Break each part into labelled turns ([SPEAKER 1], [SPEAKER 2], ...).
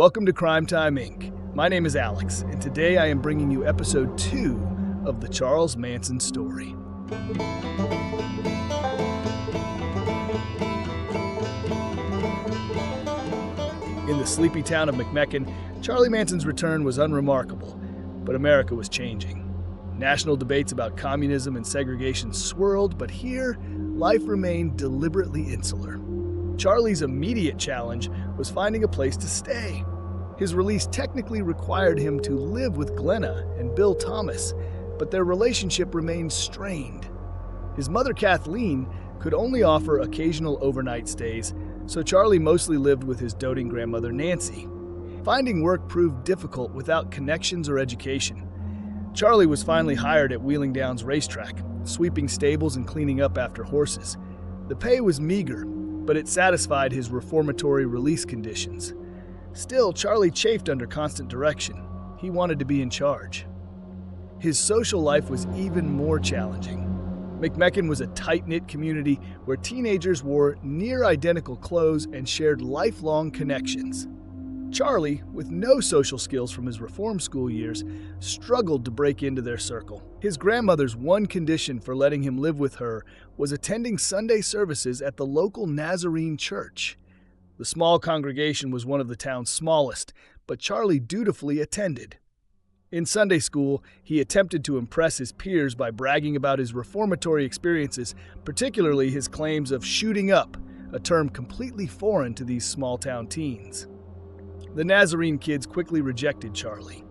[SPEAKER 1] Welcome to Crime Time, Inc. My name is Alex, and today I am bringing you episode 2 of the Charles Manson Story. In the sleepy town of McMechen, Charlie Manson's return was unremarkable, but America was changing. National debates about communism and segregation swirled, but here, life remained deliberately insular. Charlie's immediate challenge was finding a place to stay. His release technically required him to live with Glenna and Bill Thomas, but their relationship remained strained. His mother, Kathleen, could only offer occasional overnight stays, so Charlie mostly lived with his doting grandmother, Nancy. Finding work proved difficult without connections or education. Charlie was finally hired at Wheeling Downs Racetrack, sweeping stables and cleaning up after horses. The pay was meager, but it satisfied his reformatory release conditions. Still, Charlie chafed under constant direction. He wanted to be in charge. His social life was even more challenging. McMechen was a tight-knit community where teenagers wore near-identical clothes and shared lifelong connections. Charlie, with no social skills from his reform school years, struggled to break into their circle. His grandmother's one condition for letting him live with her was attending Sunday services at the local Nazarene church. The small congregation was one of the town's smallest, but Charlie dutifully attended. In Sunday school, he attempted to impress his peers by bragging about his reformatory experiences, particularly his claims of shooting up, a term completely foreign to these small-town teens. The Nazarene kids quickly rejected Charlie.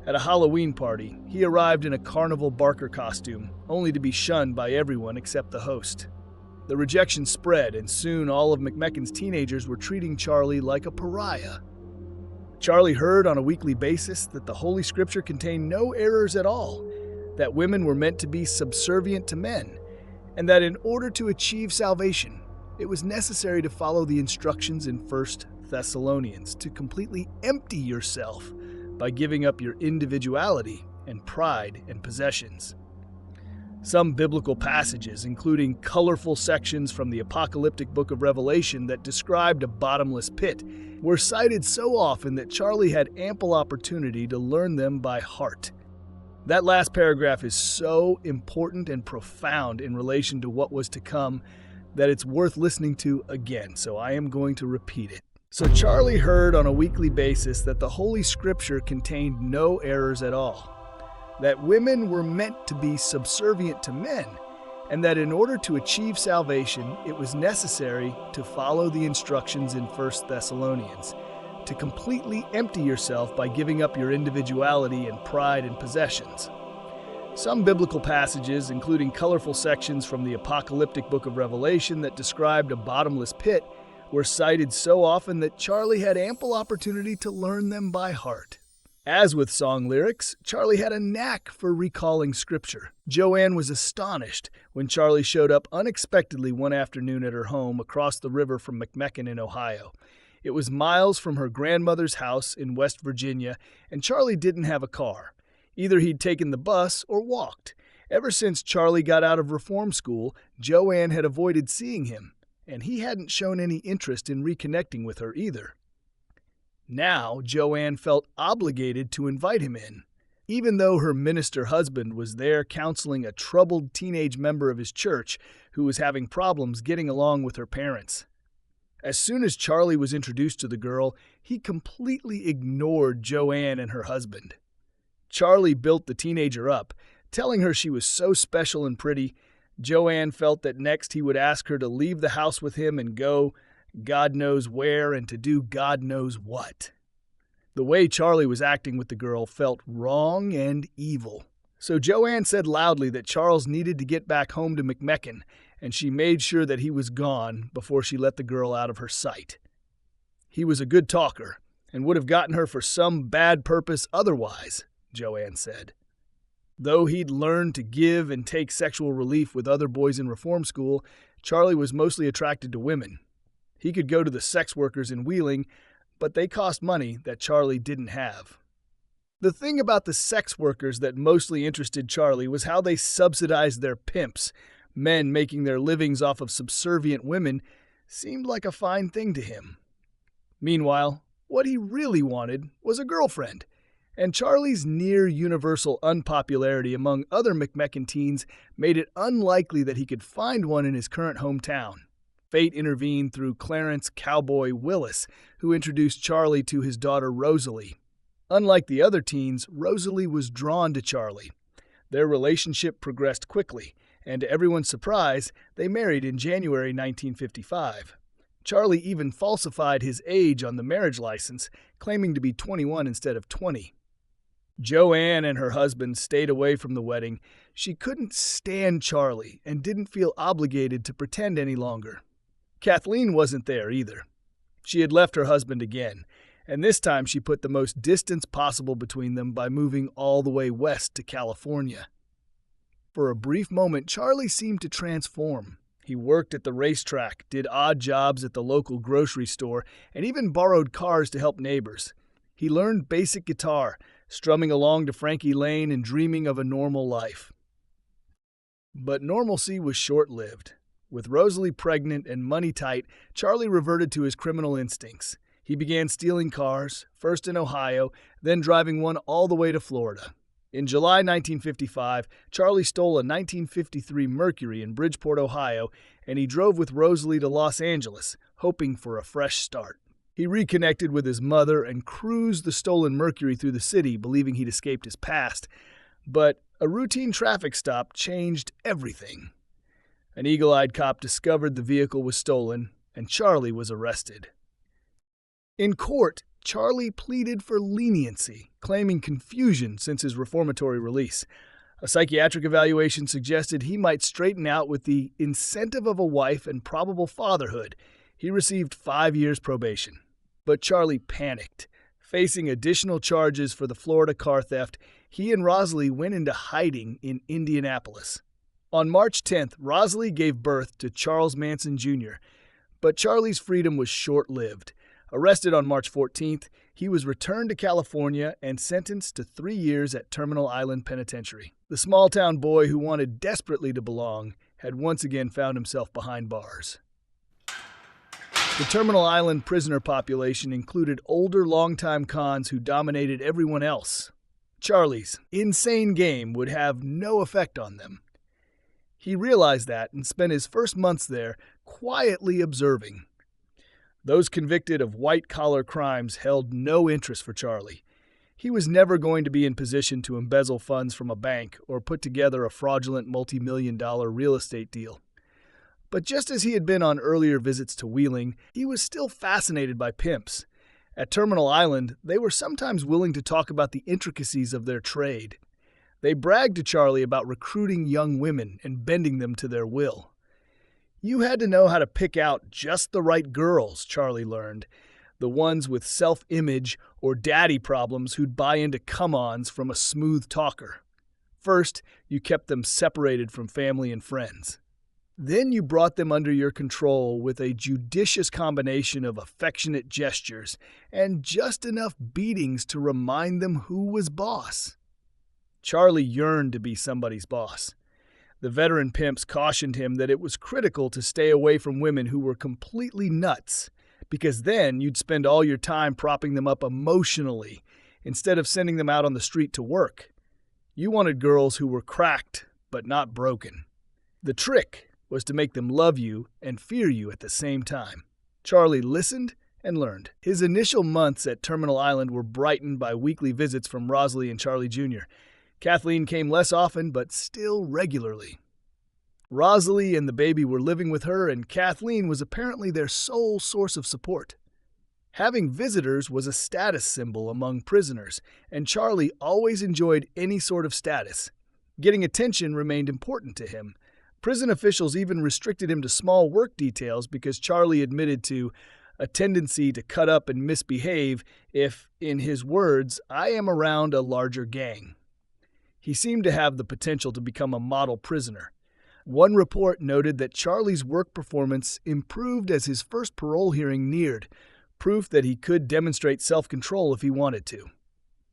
[SPEAKER 1] At a Halloween party, he arrived in a carnival barker costume, only to be shunned by everyone except the host. The rejection spread, and soon all of McMechen's teenagers were treating Charlie like a pariah. Charlie heard on a weekly basis that the Holy Scripture contained no errors at all, that women were meant to be subservient to men, and that in order to achieve salvation, it was necessary to follow the instructions in 1 Thessalonians to completely empty yourself by giving up your individuality and pride and possessions. Some biblical passages, including colorful sections from the apocalyptic book of Revelation that described a bottomless pit, were cited so often that Charlie had ample opportunity to learn them by heart. That last paragraph is so important and profound in relation to what was to come that it's worth listening to again, so I am going to repeat it. So Charlie heard on a weekly basis that the Holy Scripture contained no errors at all, that women were meant to be subservient to men, and that in order to achieve salvation, it was necessary to follow the instructions in 1 Thessalonians, to completely empty yourself by giving up your individuality and pride and possessions. Some biblical passages, including colorful sections from the apocalyptic book of Revelation that described a bottomless pit, were cited so often that Charlie had ample opportunity to learn them by heart. As with song lyrics, Charlie had a knack for recalling scripture. Joanne was astonished when Charlie showed up unexpectedly one afternoon at her home across the river from McMechen in Ohio. It was miles from her grandmother's house in West Virginia, and Charlie didn't have a car. Either he'd taken the bus or walked. Ever since Charlie got out of reform school, Joanne had avoided seeing him, and he hadn't shown any interest in reconnecting with her either. Now, Joanne felt obligated to invite him in, even though her minister husband was there counseling a troubled teenage member of his church who was having problems getting along with her parents. As soon as Charlie was introduced to the girl, he completely ignored Joanne and her husband. Charlie built the teenager up, telling her she was so special and pretty. Joanne felt that next he would ask her to leave the house with him and go God knows where and to do God knows what. The way Charlie was acting with the girl felt wrong and evil. So Joanne said loudly that Charles needed to get back home to McMechen, and she made sure that he was gone before she let the girl out of her sight. He was a good talker and would have gotten her for some bad purpose otherwise, Joanne said. Though he'd learned to give and take sexual relief with other boys in reform school, Charlie was mostly attracted to women. He could go to the sex workers in Wheeling, but they cost money that Charlie didn't have. The thing about the sex workers that mostly interested Charlie was how they subsidized their pimps. Men making their livings off of subservient women seemed like a fine thing to him. Meanwhile, What he really wanted was a girlfriend, and Charlie's near-universal unpopularity among other McMechen teens made it unlikely that he could find one in his current hometown. Fate intervened through Clarence "Cowboy" Willis, who introduced Charlie to his daughter Rosalie. Unlike the other teens, Rosalie was drawn to Charlie. Their relationship progressed quickly, and to everyone's surprise, they married in January 1955. Charlie even falsified his age on the marriage license, claiming to be 21 instead of 20. Joanne and her husband stayed away from the wedding. She couldn't stand Charlie and didn't feel obligated to pretend any longer. Kathleen wasn't there either. She had left her husband again, and this time she put the most distance possible between them by moving all the way west to California. For a brief moment, Charlie seemed to transform. He worked at the racetrack, did odd jobs at the local grocery store, and even borrowed cars to help neighbors. He learned basic guitar, strumming along to Frankie Lane and dreaming of a normal life. But normalcy was short-lived. With Rosalie pregnant and money tight, Charlie reverted to his criminal instincts. He began stealing cars, first in Ohio, then driving one all the way to Florida. In July 1955, Charlie stole a 1953 Mercury in Bridgeport, Ohio, and he drove with Rosalie to Los Angeles, hoping for a fresh start. He reconnected with his mother and cruised the stolen Mercury through the city, believing he'd escaped his past. But a routine traffic stop changed everything. An eagle-eyed cop discovered the vehicle was stolen, and Charlie was arrested. In court, Charlie pleaded for leniency, claiming confusion since his reformatory release. A psychiatric evaluation suggested he might straighten out with the incentive of a wife and probable fatherhood. He received 5 years probation. But Charlie panicked. Facing additional charges for the Florida car theft, he and Rosalie went into hiding in Indianapolis. On March 10th, Rosalie gave birth to Charles Manson Jr., but Charlie's freedom was short-lived. Arrested on March 14th, he was returned to California and sentenced to 3 years at Terminal Island Penitentiary. The small-town boy who wanted desperately to belong had once again found himself behind bars. The Terminal Island prisoner population included older longtime cons who dominated everyone else. Charlie's insane game would have no effect on them. He realized that and spent his first months there quietly observing. Those convicted of white-collar crimes held no interest for Charlie. He was never going to be in position to embezzle funds from a bank or put together a fraudulent multi-million-dollar real estate deal. But just as he had been on earlier visits to Wheeling, he was still fascinated by pimps. At Terminal Island, they were sometimes willing to talk about the intricacies of their trade. They bragged to Charlie about recruiting young women and bending them to their will. You had to know how to pick out just the right girls, Charlie learned, the ones with self-image or daddy problems who'd buy into come-ons from a smooth talker. First, you kept them separated from family and friends. Then you brought them under your control with a judicious combination of affectionate gestures and just enough beatings to remind them who was boss. Charlie yearned to be somebody's boss. The veteran pimps cautioned him that it was critical to stay away from women who were completely nuts, because then you'd spend all your time propping them up emotionally instead of sending them out on the street to work. You wanted girls who were cracked but not broken. The trick was to make them love you and fear you at the same time. Charlie listened and learned. His initial months at Terminal Island were brightened by weekly visits from Rosalie and Charlie Jr. Kathleen came less often, but still regularly. Rosalie and the baby were living with her, and Kathleen was apparently their sole source of support. Having visitors was a status symbol among prisoners, and Charlie always enjoyed any sort of status. Getting attention remained important to him. Prison officials even restricted him to small work details because Charlie admitted to a tendency to cut up and misbehave if, in his words, I am around a larger gang. He seemed to have the potential to become a model prisoner. One report noted that Charlie's work performance improved as his first parole hearing neared, proof that he could demonstrate self-control if he wanted to.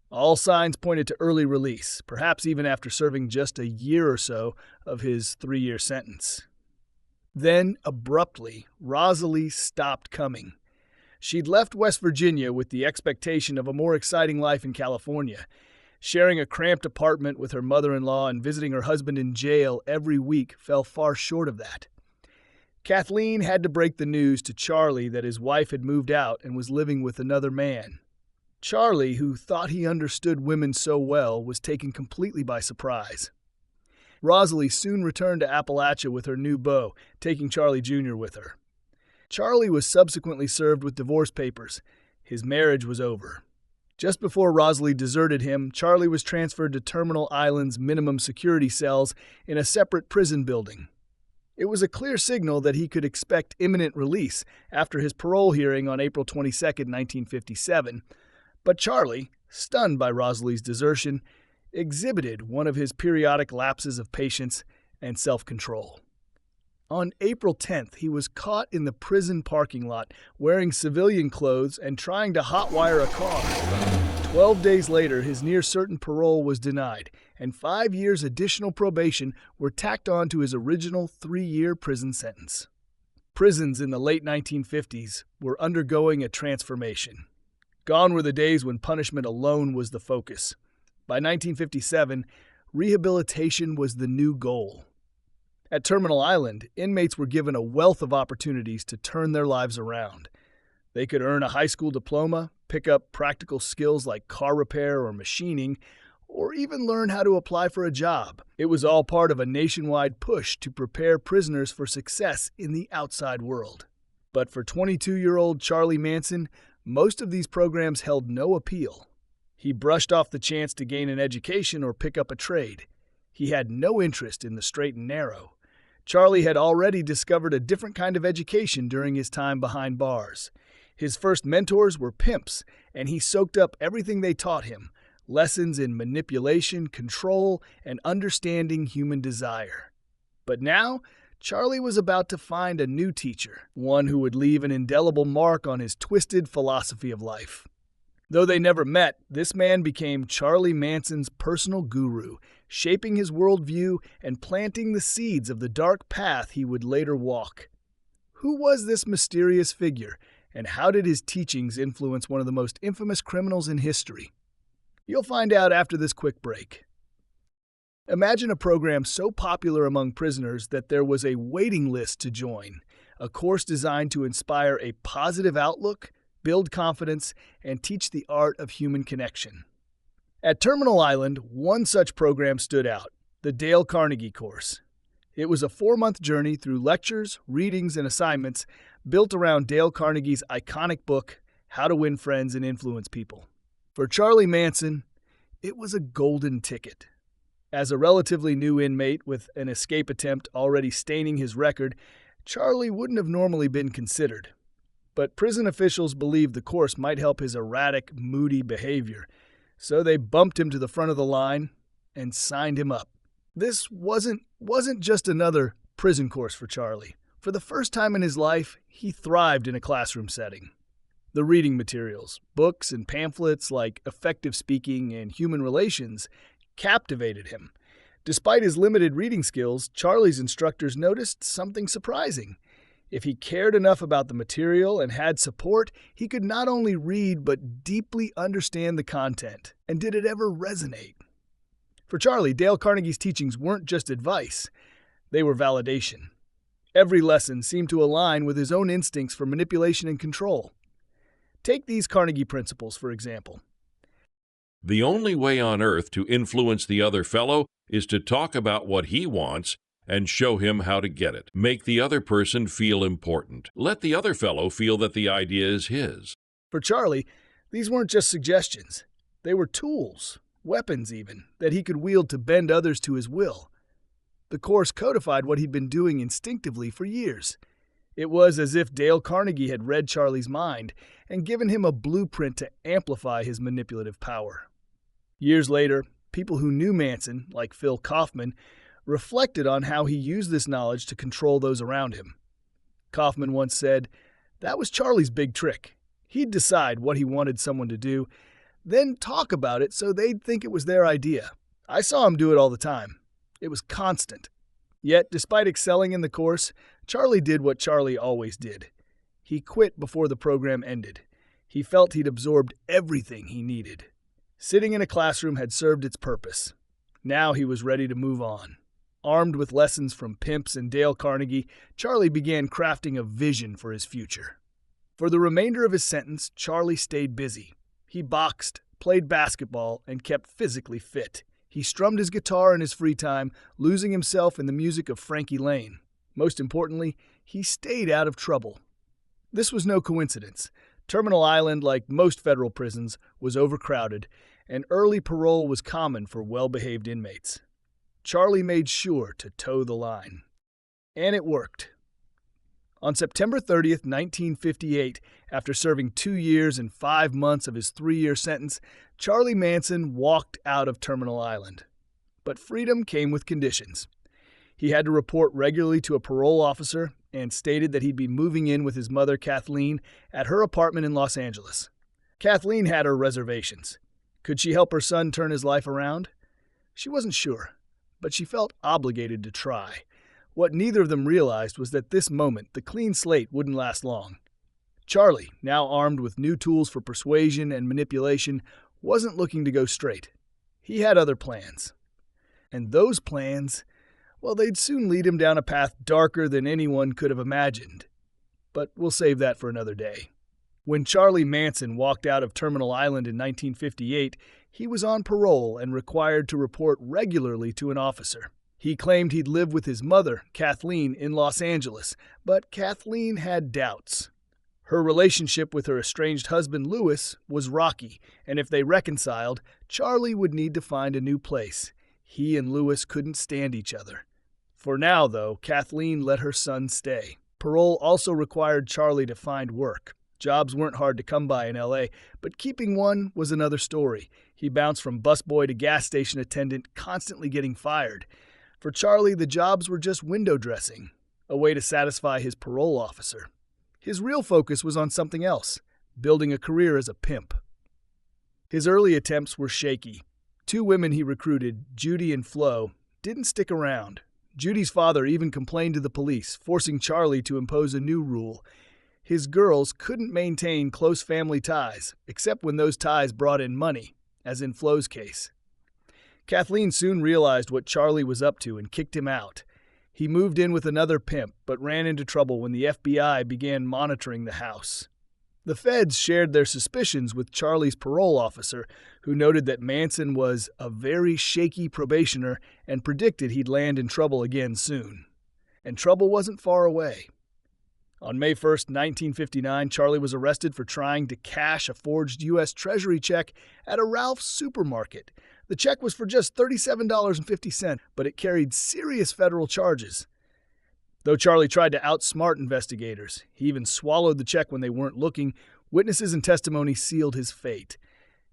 [SPEAKER 1] All signs pointed to early release, perhaps even after serving just a year or so of his 3-year sentence. Then, abruptly, Rosalie stopped coming. She'd left West Virginia with the expectation of a more exciting life in California. Sharing a cramped apartment with her mother-in-law and visiting her husband in jail every week fell far short of that. Kathleen had to break the news to Charlie that his wife had moved out and was living with another man. Charlie, who thought he understood women so well, was taken completely by surprise. Rosalie soon returned to Appalachia with her new beau, taking Charlie Jr. with her. Charlie was subsequently served with divorce papers. His marriage was over. Just before Rosalie deserted him, Charlie was transferred to Terminal Island's minimum security cells in a separate prison building. It was a clear signal that he could expect imminent release after his parole hearing on April 22, 1957, but Charlie, stunned by Rosalie's desertion, exhibited one of his periodic lapses of patience and self-control. On April 10th, he was caught in the prison parking lot wearing civilian clothes and trying to hotwire a car. 12 days later, his near-certain parole was denied, and 5 years additional probation were tacked on to his original 3-year prison sentence. Prisons in the late 1950s were undergoing a transformation. Gone were the days when punishment alone was the focus. By 1957, rehabilitation was the new goal. At Terminal Island, inmates were given a wealth of opportunities to turn their lives around. They could earn a high school diploma, pick up practical skills like car repair or machining, or even learn how to apply for a job. It was all part of a nationwide push to prepare prisoners for success in the outside world. But for 22-year-old Charlie Manson, most of these programs held no appeal. He brushed off the chance to gain an education or pick up a trade. He had no interest in the straight and narrow. Charlie had already discovered a different kind of education during his time behind bars. His first mentors were Pimps, and he soaked up everything they taught him, lessons in manipulation, control, and understanding human desire. But now, Charlie was about to find a new teacher, one who would leave an indelible mark on his twisted philosophy of life. Though they never met, this man became Charlie Manson's personal guru, shaping his worldview and planting the seeds of the dark path he would later walk. Who was this mysterious figure, and how did his teachings influence one of the most infamous criminals in history? You'll find out after this quick break. Imagine a program so popular among prisoners that there was a waiting list to join, a course designed to inspire a positive outlook, build confidence, and teach the art of human connection. At Terminal Island, one such program stood out, the Dale Carnegie course. It was a 4-month journey through lectures, readings, and assignments built around Dale Carnegie's iconic book, How to Win Friends and Influence People. For Charlie Manson, it was a golden ticket. As a relatively new inmate with an escape attempt already staining his record, Charlie wouldn't have normally been considered. But prison officials believed the course might help his erratic, moody behavior, so they bumped him to the front of the line and signed him up. This wasn't just another prison course for Charlie. For the first time in his life, he thrived in a classroom setting. The reading materials, books and pamphlets like Effective Speaking and Human Relations, captivated him. Despite his limited reading skills, Charlie's instructors noticed something surprising. If he cared enough about the material and had support, he could not only read but deeply understand the content. And did it ever resonate? For Charlie, Dale Carnegie's teachings weren't just advice. They were validation. Every lesson seemed to align with his own instincts for manipulation and control. Take these Carnegie principles, for example.
[SPEAKER 2] The only way on earth to influence the other fellow is to talk about what he wants and show him how to get it. Make the other person feel important. Let the other fellow feel that the idea is his.
[SPEAKER 1] For Charlie, these weren't just suggestions. They were tools, weapons even, that he could wield to bend others to his will. The course codified what he'd been doing instinctively for years. It was as if Dale Carnegie had read Charlie's mind and given him a blueprint to amplify his manipulative power. Years later, people who knew Manson, like Phil Kaufman, reflected on how he used this knowledge to control those around him. Kaufman once said, "That was Charlie's big trick. He'd decide what he wanted someone to do, then talk about it so they'd think it was their idea. I saw him do it all the time. It was constant." Yet, despite excelling in the course, Charlie did what Charlie always did. He quit before the program ended. He felt he'd absorbed everything he needed. Sitting in a classroom had served its purpose. Now he was ready to move on. Armed with lessons from Pimps and Dale Carnegie, Charlie began crafting a vision for his future. For the remainder of his sentence, Charlie stayed busy. He boxed, played basketball, and kept physically fit. He strummed his guitar in his free time, losing himself in the music of Frankie Lane. Most importantly, he stayed out of trouble. This was no coincidence. Terminal Island, like most federal prisons, was overcrowded, and early parole was common for well-behaved inmates. Charlie made sure to toe the line. And it worked. On September 30th, 1958, after serving 2 years and 5 months of his 3-year sentence, Charlie Manson walked out of Terminal Island. But freedom came with conditions. He had to report regularly to a parole officer and stated that he'd be moving in with his mother, Kathleen, at her apartment in Los Angeles. Kathleen had her reservations. Could she help her son turn his life around? She wasn't sure, but she felt obligated to try. What neither of them realized was that this moment, the clean slate, wouldn't last long. Charlie, now armed with new tools for persuasion and manipulation, wasn't looking to go straight. He had other plans. And those plans, well, they'd soon lead him down a path darker than anyone could have imagined. But we'll save that for another day. When Charlie Manson walked out of Terminal Island in 1958, he was on parole and required to report regularly to an officer. He claimed he'd live with his mother, Kathleen, in Los Angeles, but Kathleen had doubts. Her relationship with her estranged husband, Louis, was rocky, and if they reconciled, Charlie would need to find a new place. He and Louis couldn't stand each other. For now, though, Kathleen let her son stay. Parole also required Charlie to find work. Jobs weren't hard to come by in L.A., but keeping one was another story. He bounced from busboy to gas station attendant, constantly getting fired. For Charlie, the jobs were just window dressing, a way to satisfy his parole officer. His real focus was on something else, building a career as a pimp. His early attempts were shaky. 2 women he recruited, Judy and Flo, didn't stick around. Judy's father even complained to the police, forcing Charlie to impose a new rule. His girls couldn't maintain close family ties, except when those ties brought in money, as in Flo's case. Kathleen soon realized what Charlie was up to and kicked him out. He moved in with another pimp, but ran into trouble when the FBI began monitoring the house. The feds shared their suspicions with Charlie's parole officer, who noted that Manson was a very shaky probationer and predicted he'd land in trouble again soon. And trouble wasn't far away. On May 1st, 1959, Charlie was arrested for trying to cash a forged U.S. Treasury check at a Ralph's supermarket. The check was for just $37.50, but it carried serious federal charges. Though Charlie tried to outsmart investigators, he even swallowed the check when they weren't looking, witnesses and testimony sealed his fate.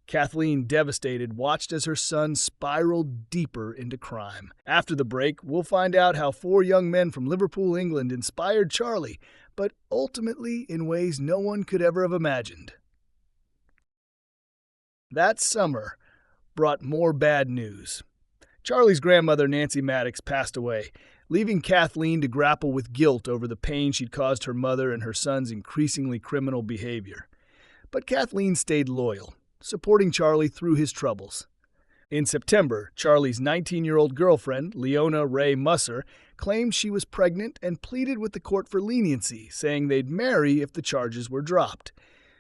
[SPEAKER 1] Kathleen, devastated, watched as her son spiraled deeper into crime. After the break, we'll find out how 4 young men from Liverpool, England inspired Charlie, but ultimately in ways no one could ever have imagined. That summer brought more bad news. Charlie's grandmother, Nancy Maddox, passed away, leaving Kathleen to grapple with guilt over the pain she'd caused her mother and her son's increasingly criminal behavior. But Kathleen stayed loyal, supporting Charlie through his troubles. In September, Charlie's 19-year-old girlfriend, Leona Ray Musser, claimed she was pregnant and pleaded with the court for leniency, saying they'd marry if the charges were dropped.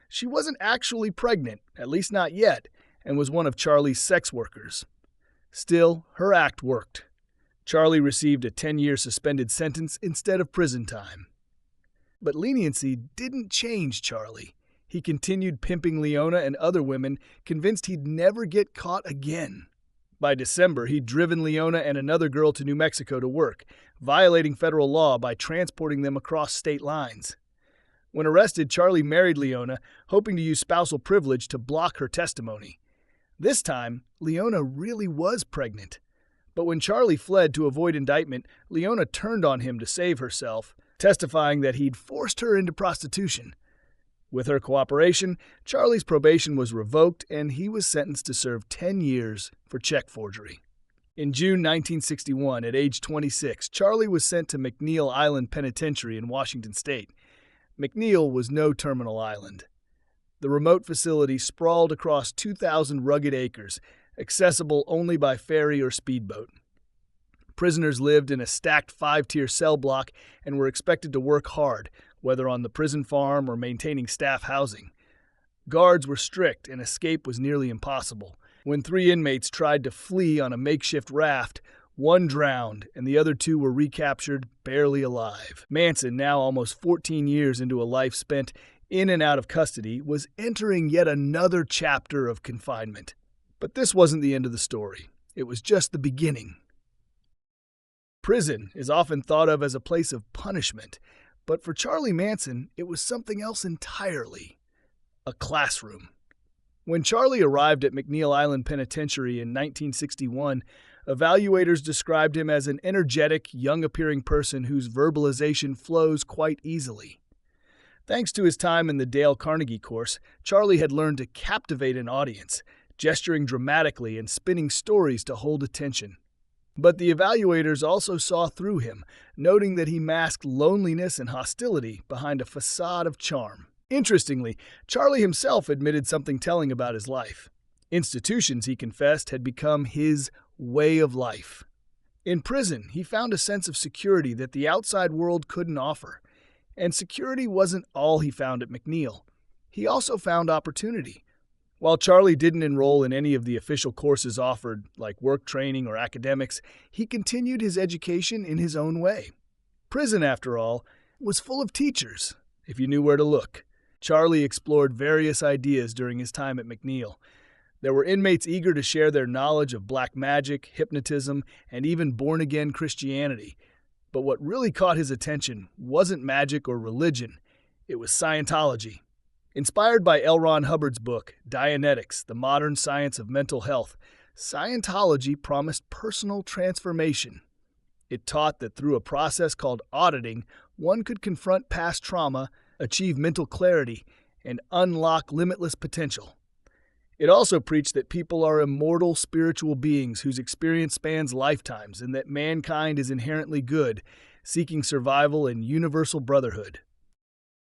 [SPEAKER 1] She wasn't actually pregnant, at least not yet, and was one of Charlie's sex workers. Still, her act worked. Charlie received a 10-year suspended sentence instead of prison time. But leniency didn't change Charlie. He continued pimping Leona and other women, convinced he'd never get caught again. By December, he'd driven Leona and another girl to New Mexico to work, violating federal law by transporting them across state lines. When arrested, Charlie married Leona, hoping to use spousal privilege to block her testimony. This time, Leona really was pregnant. But when Charlie fled to avoid indictment, Leona turned on him to save herself, testifying that he'd forced her into prostitution. With her cooperation, Charlie's probation was revoked and he was sentenced to serve 10 years for check forgery. In June 1961, at age 26, Charlie was sent to McNeil Island Penitentiary in Washington State. McNeil was no terminal island. The remote facility sprawled across 2,000 rugged acres, accessible only by ferry or speedboat. Prisoners lived in a stacked 5-tier cell block and were expected to work hard, whether on the prison farm or maintaining staff housing. Guards were strict and escape was nearly impossible. When 3 inmates tried to flee on a makeshift raft, one drowned and the other 2 were recaptured barely alive. Manson, now almost 14 years into a life spent in and out of custody, was entering yet another chapter of confinement. But this wasn't the end of the story. It was just the beginning. Prison is often thought of as a place of punishment, but for Charlie Manson, it was something else entirely. A classroom. When Charlie arrived at McNeil Island Penitentiary in 1961, evaluators described him as an energetic, young-appearing person whose verbalization flows quite easily. Thanks to his time in the Dale Carnegie course, Charlie had learned to captivate an audience, gesturing dramatically and spinning stories to hold attention. But the evaluators also saw through him, noting that he masked loneliness and hostility behind a facade of charm. Interestingly, Charlie himself admitted something telling about his life. Institutions, he confessed, had become his way of life. In prison, he found a sense of security that the outside world couldn't offer. And security wasn't all he found at McNeil. He also found opportunity. While Charlie didn't enroll in any of the official courses offered, like work training or academics, he continued his education in his own way. Prison, after all, was full of teachers, if you knew where to look. Charlie explored various ideas during his time at McNeil. There were inmates eager to share their knowledge of black magic, hypnotism, and even born-again Christianity. But what really caught his attention wasn't magic or religion. It was Scientology. Inspired by L. Ron Hubbard's book, Dianetics, The Modern Science of Mental Health, Scientology promised personal transformation. It taught that through a process called auditing, one could confront past trauma, achieve mental clarity, and unlock limitless potential. It also preached that people are immortal spiritual beings whose experience spans lifetimes and that mankind is inherently good, seeking survival and universal brotherhood.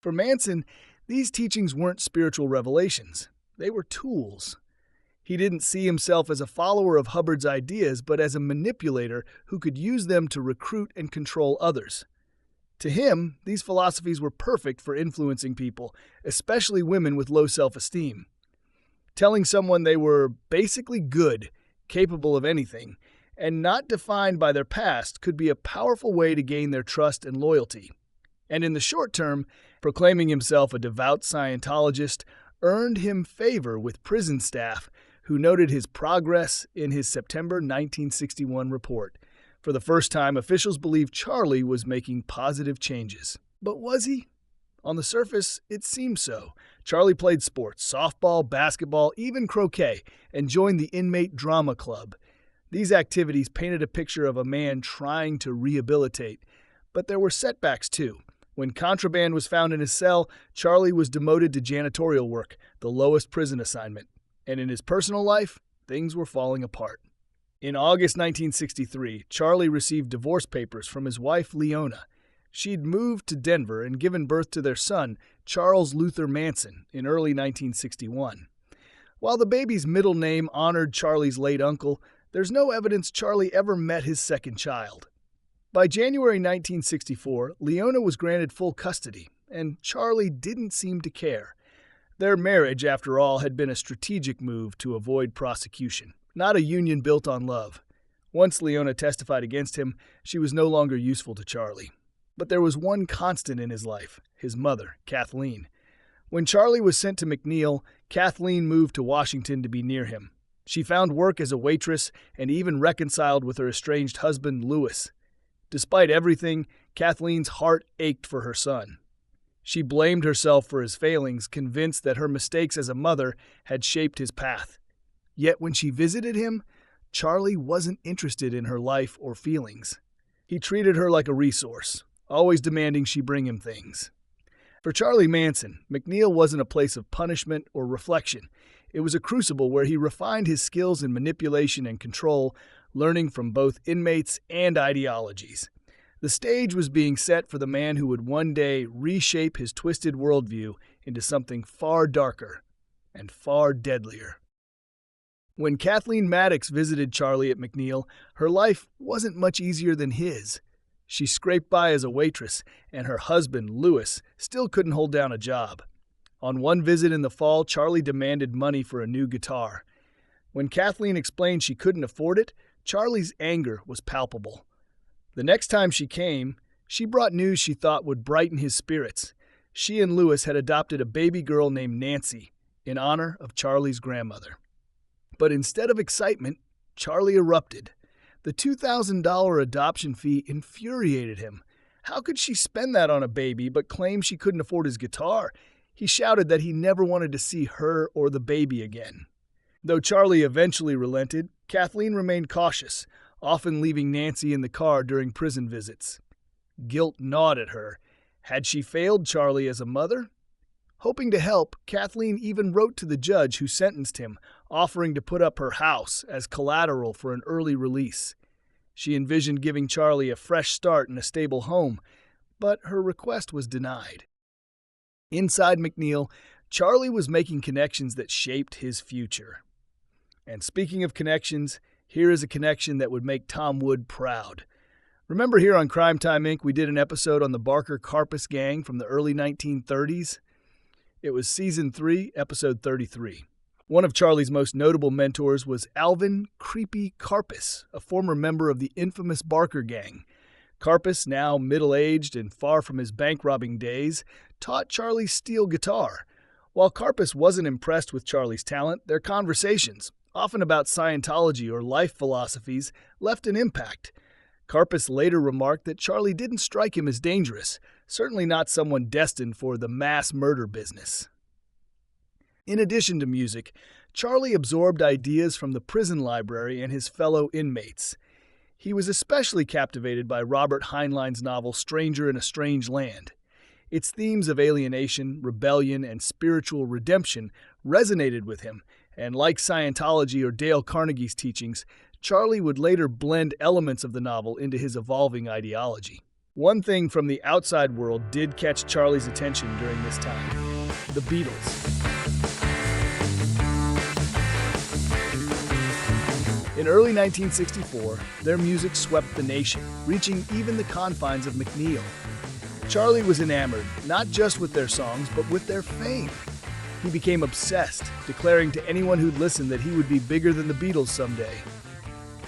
[SPEAKER 1] For Manson, these teachings weren't spiritual revelations. They were tools. He didn't see himself as a follower of Hubbard's ideas, but as a manipulator who could use them to recruit and control others. To him, these philosophies were perfect for influencing people, especially women with low self-esteem. Telling someone they were basically good, capable of anything, and not defined by their past could be a powerful way to gain their trust and loyalty. And in the short term, proclaiming himself a devout Scientologist earned him favor with prison staff, who noted his progress in his September 1961 report. For the first time, officials believed Charlie was making positive changes. But was he? On the surface, it seemed so. Charlie played sports, softball, basketball, even croquet, and joined the inmate drama club. These activities painted a picture of a man trying to rehabilitate. But there were setbacks, too. When contraband was found in his cell, Charlie was demoted to janitorial work, the lowest prison assignment. And in his personal life, things were falling apart. In August 1963, Charlie received divorce papers from his wife, Leona. She'd moved to Denver and given birth to their son, Charles Luther Manson, in early 1961. While the baby's middle name honored Charlie's late uncle, there's no evidence Charlie ever met his second child. By January 1964, Leona was granted full custody, and Charlie didn't seem to care. Their marriage, after all, had been a strategic move to avoid prosecution, not a union built on love. Once Leona testified against him, she was no longer useful to Charlie. But there was one constant in his life, his mother, Kathleen. When Charlie was sent to McNeil, Kathleen moved to Washington to be near him. She found work as a waitress and even reconciled with her estranged husband, Louis. Despite everything, Kathleen's heart ached for her son. She blamed herself for his failings, convinced that her mistakes as a mother had shaped his path. Yet when she visited him, Charlie wasn't interested in her life or feelings. He treated her like a resource, always demanding she bring him things. For Charlie Manson, McNeil wasn't a place of punishment or reflection. It was a crucible where he refined his skills in manipulation and control, learning from both inmates and ideologies. The stage was being set for the man who would one day reshape his twisted worldview into something far darker and far deadlier. When Kathleen Maddox visited Charlie at McNeil, her life wasn't much easier than his. She scraped by as a waitress, and her husband, Louis, still couldn't hold down a job. On one visit in the fall, Charlie demanded money for a new guitar. When Kathleen explained she couldn't afford it, Charlie's anger was palpable. The next time she came, she brought news she thought would brighten his spirits. She and Louis had adopted a baby girl named Nancy in honor of Charlie's grandmother. But instead of excitement, Charlie erupted. The $2,000 adoption fee infuriated him. How could she spend that on a baby but claim she couldn't afford his guitar? He shouted that he never wanted to see her or the baby again. Though Charlie eventually relented, Kathleen remained cautious, often leaving Nancy in the car during prison visits. Guilt gnawed at her. Had she failed Charlie as a mother? Hoping to help, Kathleen even wrote to the judge who sentenced him, offering to put up her house as collateral for an early release. She envisioned giving Charlie a fresh start in a stable home, but her request was denied. Inside McNeil, Charlie was making connections that shaped his future. And speaking of connections, here is a connection that would make Tom Wood proud. Remember here on Crime Time Inc., we did an episode on the Barker Karpis gang from the early 1930s? It was Season 3, Episode 33. One of Charlie's most notable mentors was Alvin Creepy Karpis, a former member of the infamous Barker gang. Karpis, now middle-aged and far from his bank-robbing days, taught Charlie steel guitar. While Karpis wasn't impressed with Charlie's talent, their conversations, often about Scientology or life philosophies, left an impact. Karpis later remarked that Charlie didn't strike him as dangerous, certainly not someone destined for the mass murder business. In addition to music, Charlie absorbed ideas from the prison library and his fellow inmates. He was especially captivated by Robert Heinlein's novel Stranger in a Strange Land. Its themes of alienation, rebellion, and spiritual redemption resonated with him, and like Scientology or Dale Carnegie's teachings, Charlie would later blend elements of the novel into his evolving ideology. One thing from the outside world did catch Charlie's attention during this time: the Beatles. In early 1964, their music swept the nation, reaching even the confines of McNeil. Charlie was enamored, not just with their songs, but with their fame. He became obsessed, declaring to anyone who'd listen that he would be bigger than the Beatles someday.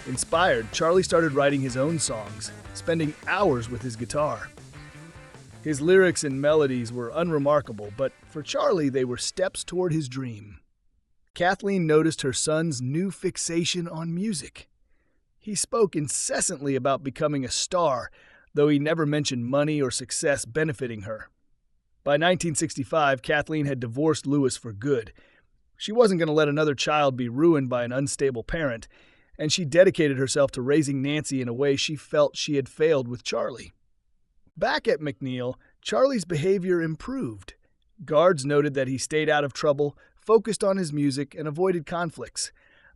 [SPEAKER 1] Inspired, Charlie started writing his own songs, spending hours with his guitar. His lyrics and melodies were unremarkable, but for Charlie, they were steps toward his dream. Kathleen noticed her son's new fixation on music. He spoke incessantly about becoming a star, though he never mentioned money or success benefiting her. By 1965, Kathleen had divorced Louis for good. She wasn't going to let another child be ruined by an unstable parent, and she dedicated herself to raising Nancy in a way she felt she had failed with Charlie. Back at McNeil, Charlie's behavior improved. Guards noted that he stayed out of trouble, focused on his music, and avoided conflicts.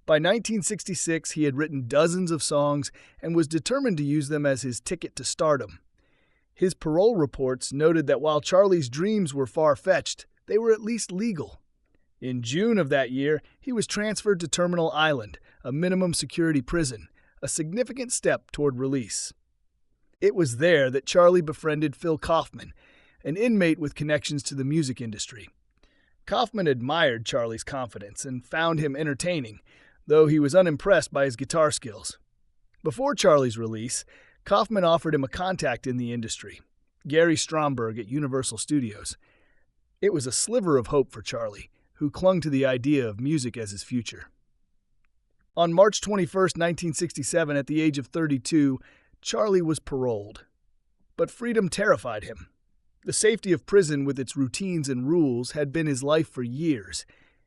[SPEAKER 1] By 1966, he had written dozens of songs and was determined to use them as his ticket to stardom. His parole reports noted that while Charlie's dreams were far-fetched, they were at least legal. In June of that year, he was transferred to Terminal Island, a minimum security prison, a significant step toward release. It was there that Charlie befriended Phil Kaufman, an inmate with connections to the music industry. Kaufman admired Charlie's confidence and found him entertaining, though he was unimpressed by his guitar skills. Before Charlie's release, Kaufman offered him a contact in the industry, Gary Stromberg at Universal Studios. It was a sliver of hope for Charlie, who clung to the idea of music as his future. On March 21, 1967, at the age of 32, Charlie was paroled. But freedom terrified him. The safety of prison with its routines and rules had been his life for years.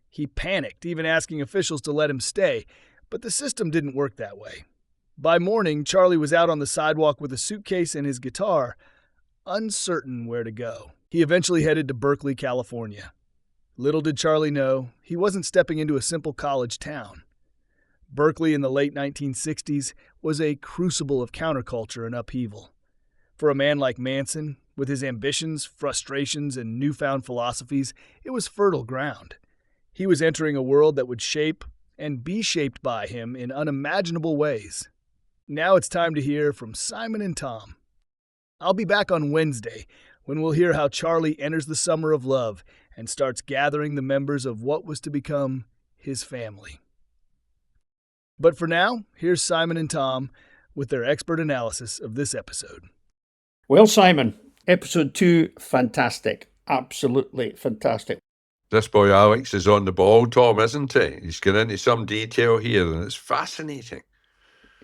[SPEAKER 1] He panicked, even asking officials to let him stay, but the system didn't work that way. By morning, Charlie was out on the sidewalk with a suitcase and his guitar, uncertain where to go. He eventually headed to Berkeley, California. Little did Charlie know, he wasn't stepping into a simple college town. Berkeley in the late 1960s was a crucible of counterculture and upheaval. For a man like Manson, with his ambitions, frustrations, and newfound philosophies, it was fertile ground. He was entering a world that would shape and be shaped by him in unimaginable ways. Now it's time to hear from Simon and Tom. I'll be back on Wednesday when we'll hear how Charlie enters the summer of love and starts gathering the members of what was to become his family. But for now, here's Simon and Tom with their expert analysis of this episode.
[SPEAKER 3] Well, Simon, episode 2, fantastic. Absolutely fantastic.
[SPEAKER 4] This boy Alex is on the ball, Tom, isn't he? He's got into some detail here, and it's fascinating.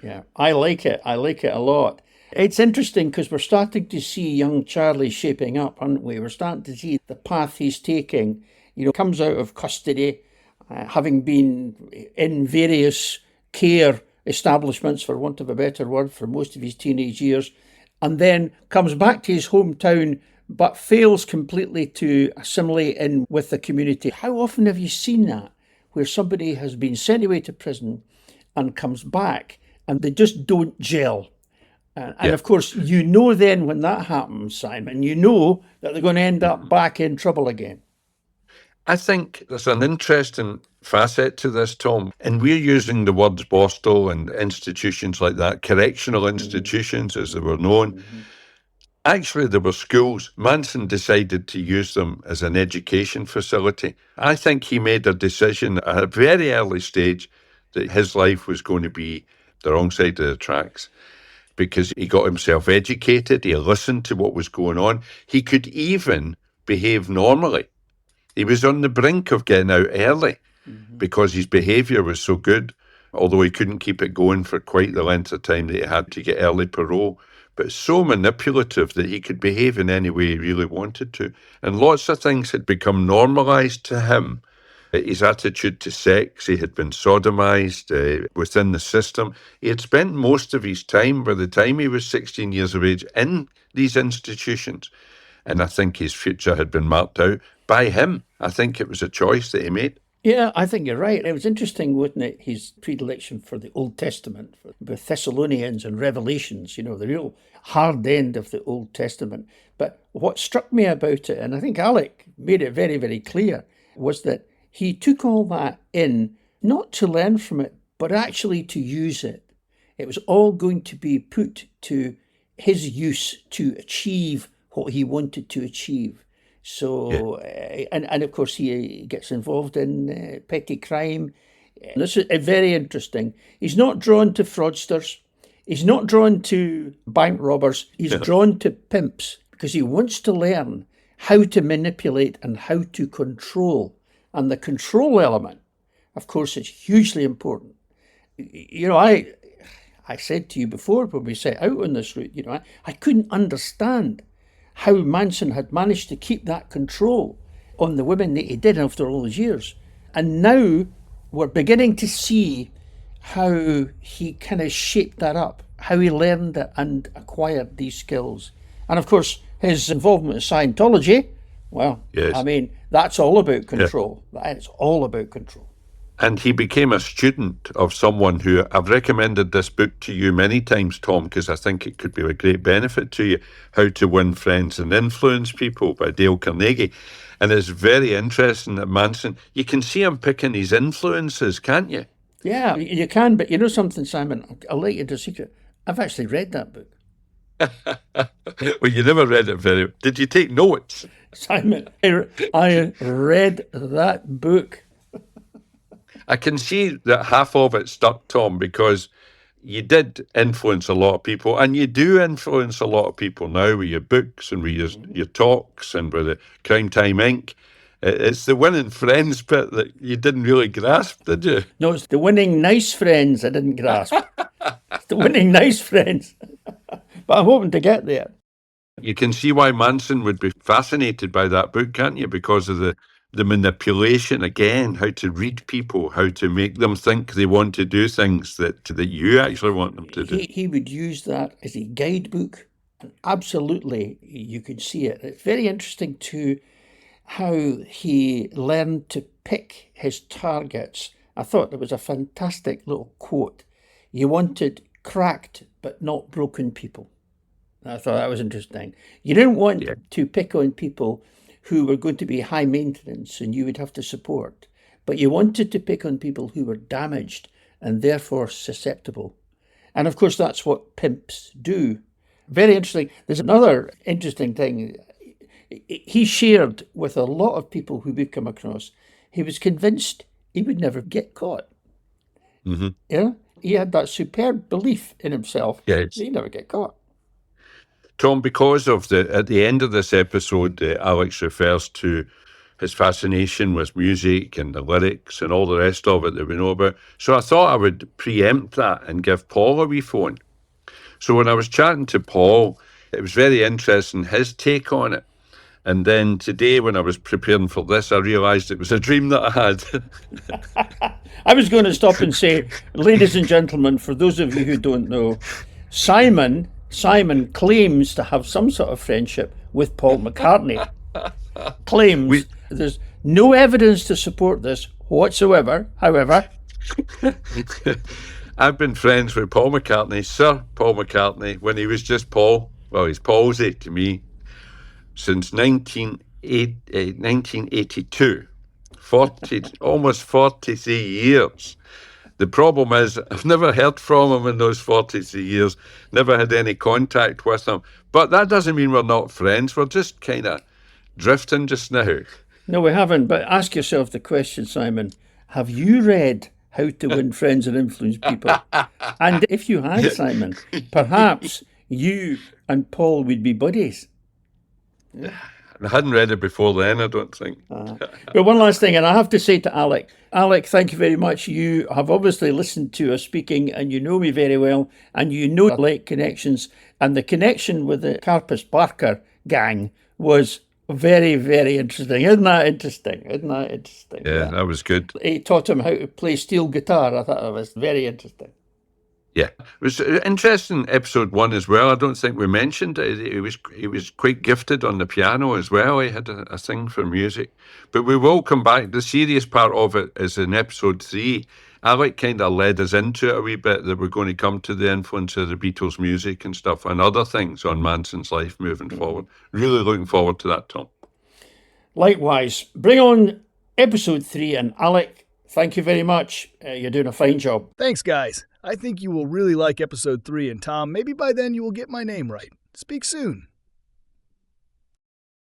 [SPEAKER 3] Yeah, I like it. I like it a lot. It's interesting because we're starting to see young Charlie shaping up, aren't we? We're starting to see the path he's taking. Comes out of custody, having been in various care establishments, for want of a better word, for most of his teenage years, and then comes back to his hometown, but fails completely to assimilate in with the community. How often have you seen that, where somebody has been sent away to prison and comes back and they just don't gel? And of course, then when that happens, Simon, that they're going to end up back in trouble again.
[SPEAKER 4] I think there's an interesting facet to this, Tom, and we're using the words Boston and institutions like that, correctional institutions as they were known. Mm-hmm. Actually, there were schools. Manson decided to use them as an education facility. I think he made a decision at a very early stage that his life was going to be the wrong side of the tracks, because he got himself educated, he listened to what was going on. He could even behave normally. He was on the brink of getting out early because his behaviour was so good, although he couldn't keep it going for quite the length of time that he had to get early parole. But so manipulative that he could behave in any way he really wanted to. And lots of things had become normalised to him. His attitude to sex, he had been sodomised within the system. He had spent most of his time, by the time he was 16 years of age, in these institutions. And I think his future had been marked out by him. I think it was a choice that he made.
[SPEAKER 3] Yeah, I think you're right. It was interesting, wasn't it, his predilection for the Old Testament, for the Thessalonians and Revelations, the real hard end of the Old Testament. But what struck me about it, and I think Alec made it very, very clear, was that he took all that in, not to learn from it, but actually to use it. It was all going to be put to his use to achieve what he wanted to achieve. So, and of course, he gets involved in petty crime. And this is very interesting. He's not drawn to fraudsters. He's not drawn to bank robbers. He's drawn to pimps because he wants to learn how to manipulate and how to control. And the control element, of course, is hugely important. I said to you before when we set out on this route, I couldn't understand how Manson had managed to keep that control on the women that he did after all those years. And now we're beginning to see how he kind of shaped that up, how he learned it and acquired these skills. And of course, his involvement in Scientology, well, yes. I mean, that's all about control. Yeah. That's all about control.
[SPEAKER 4] And he became a student of someone who, I've recommended this book to you many times, Tom, because I think it could be a great benefit to you, How to Win Friends and Influence People by Dale Carnegie. And it's very interesting that Manson, you can see him picking his influences, can't you?
[SPEAKER 3] Yeah, you can, but you know something, Simon? I'll let you into a secret. I've actually read that book.
[SPEAKER 4] Well, you never read it very well. Did you take notes?
[SPEAKER 3] Simon, I read that book.
[SPEAKER 4] I can see that half of it stuck, Tom, because you did influence a lot of people, and you do influence a lot of people now with your books and with your talks and with the Crime Time Inc. It's the winning friends bit that you didn't really grasp, did you?
[SPEAKER 3] No, it's the winning nice friends I didn't grasp. It's the winning nice friends. But I'm hoping to get there.
[SPEAKER 4] You can see why Manson would be fascinated by that book, can't you? Because of the manipulation, again, how to read people, how to make them think they want to do things that you actually want them to do.
[SPEAKER 3] He would use that as a guidebook, and absolutely you could see it. It's very interesting too how he learned to pick his targets. I thought there was a fantastic little quote. You wanted cracked but not broken people. I thought that was interesting. You didn't want
[SPEAKER 4] Yeah.
[SPEAKER 3] to pick on people who were going to be high maintenance and you would have to support, but you wanted to pick on people who were damaged and therefore susceptible. And of course, that's what pimps do. Very interesting. There's another interesting thing. He shared with a lot of people who we've come across. He was convinced he would never get caught.
[SPEAKER 4] Mm-hmm.
[SPEAKER 3] Yeah, he had that superb belief in himself.
[SPEAKER 4] Yes.
[SPEAKER 3] He'd never get caught.
[SPEAKER 4] Tom, because of at the end of this episode, Alex refers to his fascination with music and the lyrics and all the rest of it that we know about. So I thought I would preempt that and give Paul a wee phone. So when I was chatting to Paul, it was very interesting, his take on it. And then today, when I was preparing for this, I realised it was a dream that I had.
[SPEAKER 3] I was going to stop and say, ladies and gentlemen, for those of you who don't know, Simon claims to have some sort of friendship with Paul McCartney. Claims. There's no evidence to support this whatsoever, however.
[SPEAKER 4] I've been friends with Paul McCartney, Sir Paul McCartney, when he was just Paul. Well, he's Paulsy to me. Since 1982, almost 43 years. The problem is I've never heard from him in those 43 years, never had any contact with him. But that doesn't mean we're not friends. We're just kind of drifting just now.
[SPEAKER 3] No, we haven't. But ask yourself the question, Simon, have you read How to Win Friends and Influence People? And if you had, Simon, perhaps you and Paul would be buddies.
[SPEAKER 4] I hadn't read it before then, I don't think.
[SPEAKER 3] But one last thing, and I have to say to Alec, thank you very much. You have obviously listened to us speaking and you know me very well and you know I like connections. And the connection with the Karpis Barker gang was very, very interesting. Isn't that interesting?
[SPEAKER 4] Yeah, that was good.
[SPEAKER 3] He taught him how to play steel guitar. I thought it was very interesting.
[SPEAKER 4] Yeah, it was interesting. Episode 1 as well. I don't think we mentioned it. He was quite gifted on the piano as well. He had a thing for music. But we will come back. The serious part of it is in episode 3. Alec kind of led us into it a wee bit, that we're going to come to the influence of the Beatles' music and stuff and other things on Manson's life moving forward. Really looking forward to that, Tom.
[SPEAKER 3] Likewise. Bring on episode 3, and Alec, thank you very much. You're doing a fine job.
[SPEAKER 1] Thanks, guys. I think you will really like episode 3, and Tom, maybe by then you will get my name right. Speak soon.